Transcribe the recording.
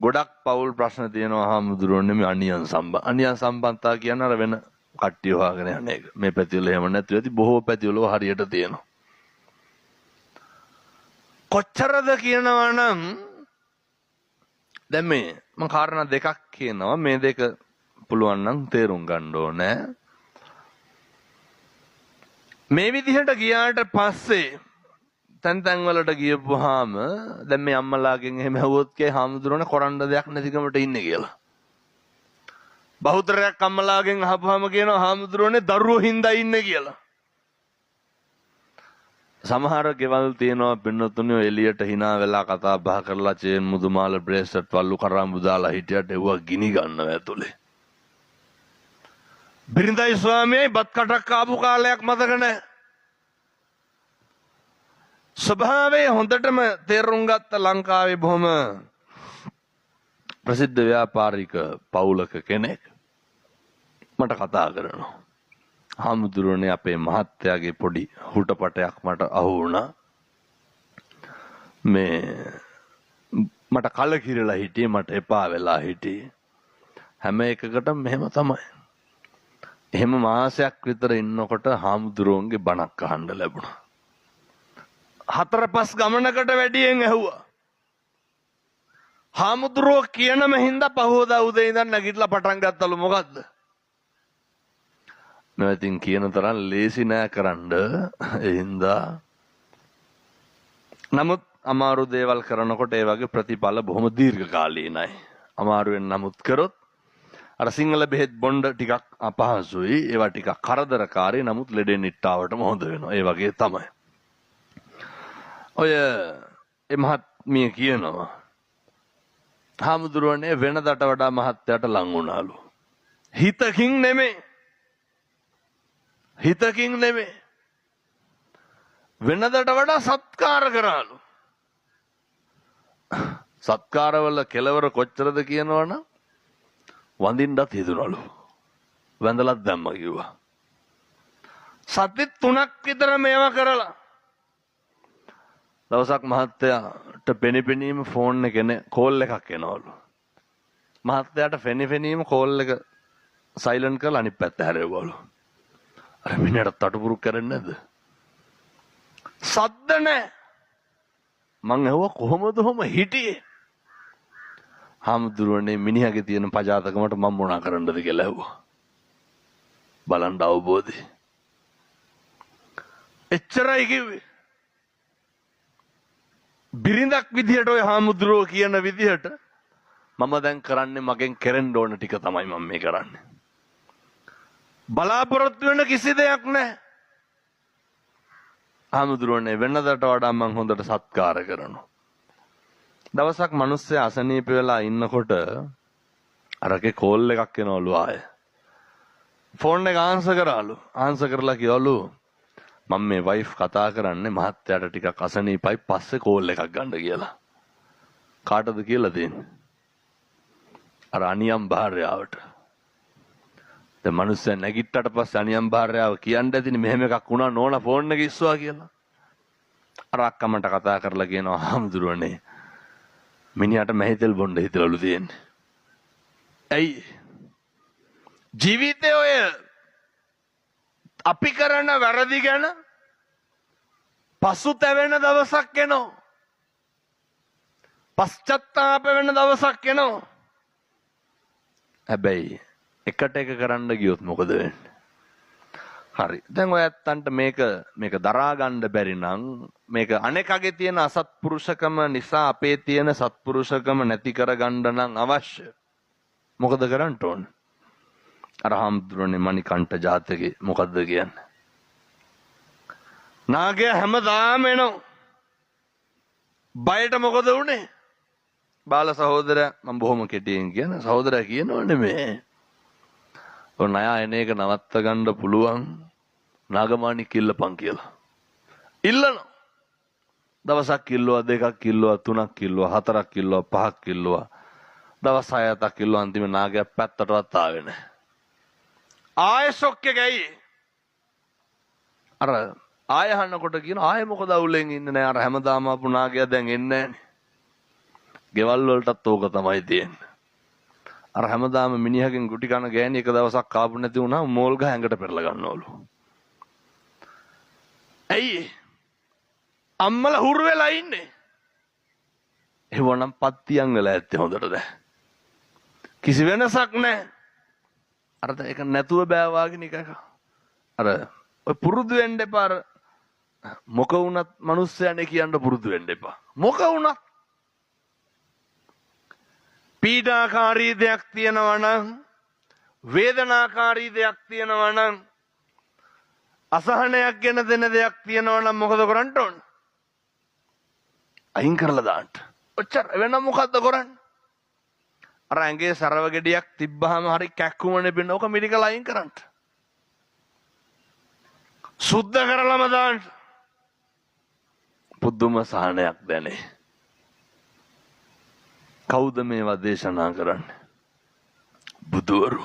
ගොඩක් පවුල් ප්‍රශ්න තියෙනවා හාමුදුරුවනේ මේ අනියන් සම්බන්ධතා කියන අර වෙන කට්ටිය හොයාගෙන යන එක. මේ පැතිවල එහෙම නැතුව ඇති බොහෝ පැතිවල හරියට තියෙනවා. කොච්චරද කියනවා නම් දැන් මේ මම කාරණා දෙකක් කියනවා. මේ දෙක පුළුවන් නම් තේරුම් ගන්න ඕනේ. මේ විදිහට ගියාට පස්සේ තැන් වලට ගියපුවාම දැන් මේ අම්මලාගෙන් එහෙම ඇහුවොත් කේ හාමුදුරනේ කරන්න දෙයක් නැතිකමට ඉන්නේ කියලා. බහුතරයක් අම්මලාගෙන් අහපුවාම කියනවා හාමුදුරනේ දරුවෝ හින්දා ඉන්නේ කියලා. සමහර ගෙවල් තියෙනවා පින්නතුනේ එළියට hina වෙලා කතා බහ කරලා චේන් මුදුමාල බ්‍රේස්ලට් වල්ලු කරාඹු දාලා හිටියට ඒවා ගිනි ගන්නවා ඇතුලේ. බිරිඳයි ස්වාමියයි බත් කටක් ආපු කාලයක් මතක නැහැ. ස්වභාවයේ හොඳටම තේරුම් ගත්ත ලංකාවේ බොහොම ප්‍රසිද්ධ ව්‍යාපාරික පවුලක කෙනෙක් මට කතා කරනවා. හාමුදුරනේ අපේ මහත්තයාගේ පොඩි හුටපටයක් මට අහු වුණා. මේ මට කලකිරලා හිටියේ මට එපා වෙලා හිටියේ. හැම එකකටම මෙහෙම තමයි. එහෙම මාසයක් විතර ඉන්නකොට හාමුදුරුවන්ගේ බණක් අහන්න ලැබුණා. 4-5 ගමනකට වැඩියෙන් ඇහුවා. හාමුදුරුවෝ කියනම හින්දා පහෝදා උදේ ඉඳන් නැගිටලා පටන් ගත්තලු මොකද්ද? මම ඉතින් කියන තරම් ලේසි නෑ කරන්න. ඒ හින්දා නමුත් අමාරු දේවල් කරනකොට ඒ වගේ ප්‍රතිඵල බොහොම දීර්ඝකාලීනයි. අමාරුවෙන් නමුත් කරොත් අර සිංහල බෙහෙත් බොණ්ඩ ටිකක් අපහසුයි. ඒවා ටිකක් කරදරකාරී. නමුත් ලෙඩේ නිට්ටාවටම හොඳ වෙනවා. ඒ වගේ තමයි. ඔය මහත්මිය කියනවා හාමුදුරුවනේ වෙනදට වඩා මහත්තයාට ලං වුණාලු. හිතකින් නෙමෙයි. වෙනදට වඩා සත්කාර කරාලු. සත්කාරවල කෙලවර කොච්චරද කියනවනම් වඳින්නත් හිතුනලු. වැඳලත් දැම්ම කිව්වා. සති 3ක් විතර මේවා කරලා දවසක් මහත්තයාට පෙනිපෙනීම ෆෝන් එකේ කෝල් එකක් එනවලු. මහත්තයාට පෙනිපෙනීම කෝල් එක සයිලන්ට් කරලා අනිත් පැත්ත හැරෙවවලු. අර මිනිහට තටුපුරුක් කරන්නේ නැද්ද? සද්ද නැහැ. මං ඇහුවා කොහොමද ඔහොම හිටියේ? හාමුදුරුවනේ මිනිහාගේ තියෙන පජාතකමට මම මොනා කරන්නද කියලා ඇහුවා. බලන්න අවබෝධය. එච්චරයි කිව්වේ. බිරිඳක් විදිහට ඔය හාමුදුරුවෝ කියන විදිහට මම දැන් කරන්නේ මගෙන් කෙරෙන්න ඕන ටික තමයි මම මේ කරන්නේ. බලාපොරොත්තු වෙන කිසි දෙයක් නැහැ. හාමුදුරුවනේ වෙනදට වඩා මම හොඳට සත්කාර කරනවා. දවසක් මිනිස්සයා අසනීප වෙලා ඉන්නකොට අරගේ කෝල් එකක් එනවලු ආය. ෆෝන් එක ආන්සර් කරාලු. ආන්සර් කරලා කිව්වලු මම මේ වයිෆ් කතා කරන්නේ මහත්තයාට ටිකක් අසනීපයි පස්සේ කෝල් එකක් ගන්න කියලා. කාටද කියලා දෙන්නේ? අර අනියම් භාර්යාවට. දැන් මිනිස්සයා නැගිට්ටට පස්සේ අනියම් භාර්යාව කියන්න ඇතිනේ මෙහෙම එකක් වුණා නෝනා ෆෝන් එක ඉස්සුවා කියලා. අර අක්කමට කතා කරලා කියනවා හාමුදුරුවනේ මිනිහට මහිතෙල් බොණ්ඩ හිතලලු තියෙන්නේ. ඇයි? ජීවිතේ ඔය අපි කරන වැරදි ගැන පසුතැවෙන දවසක් එනවා. පශ්චත්තාප වෙන දවසක් එනවා. හැබැයි එකට එක කරන්න ගියොත් මොකද වෙන්නේ? හරි. දැන් ඔය ඇත්තන්ට මේක දරා ගන්න බැරි නම් මේක අනේකගේ තියෙන අසත්පුරුෂකම නිසා අපේ තියෙන සත්පුරුෂකම නැති කරගන්න නම් අවශ්‍ය. මොකද කරන්න ඕන? අර හාමුදුරනේ මණිකණ්ඨ ජාතකේ මොකද්ද කියන්නේ? නාගයා හැමදාම එනවා. බයට මොකද උනේ? බාල සහෝදරයා මම බොහොම කෙටියෙන් කියන සහෝදරයා කියනවනේ මේ ඔය ණය එන එක නවත්ත ගන්න පුළුවන් නාගමාණි කිල්ලපන් කියලා. ඉල්ලනවා. දවසක් කිල්ලුවා, දෙකක් කිල්ලුවා, 3ක් කිල්ලුවා, 4ක් කිල්ලුවා, 5ක් කිල්ලුවා. දවස් 6ක් කිල්ලුවා. අන්තිම නාගයා පැත්තටවත් ආවේ නැහැ. ආයෙ ෂොක් එක ඇයි? අර ආයෙ අහනකොට කියන ආයෙ මොකද අවුලෙන් ඉන්නේ නැහැ. අර හැමදාම ආපු නාගයා දැන් එන්නේ නැහනේ. ගෙවල් වලටත් ඕක තමයි තියෙන්නේ. අර හැමදාම මිනිහගෙන් ගුටි කන ගෑණි එක දවසක් කාපු නැති වුණා මෝල් ගහ ඇඟට පෙරලා ගන්නවලු. ඇයි? අම්මලා හුරු වෙලා ඉන්නේ. එවනම් පත්තියන් වෙලා ඇත්තේ හොඳට දැන්. කිසි වෙනසක් නැහැ. අර ඒක නැතුව බෑවාගෙන එක. අර ඔය පුරුදු වෙන්න එපා. අර මොක වුණත් මිනිස්සයනේ කියන්න පුරුදු වෙන්න එපා. මොක වුණත් පීඩාකාරී දෙයක් තියෙනවා නම් වේදනාකාරී දෙයක් තියෙනවා නම් අසහනයක් ගෙන දෙන දෙයක් තියෙනවා නම් මොකද කරන්න ඕන? අයින් කරලා දාන්න. ඔච්චර වෙන මොකද්ද කරන්නේ? අර ඇඟේ සරව ගෙඩියක් තිබ්බහම හරි කැක්කුමනේ පින්න ඕක මෙඩිකල් අයින් කරන්න. සුද්ධ කරලම දාන්න. පුදුම සහනයක් දැනේ. කවුද මේවා දේශනා කරන්නේ? බුදුවරු.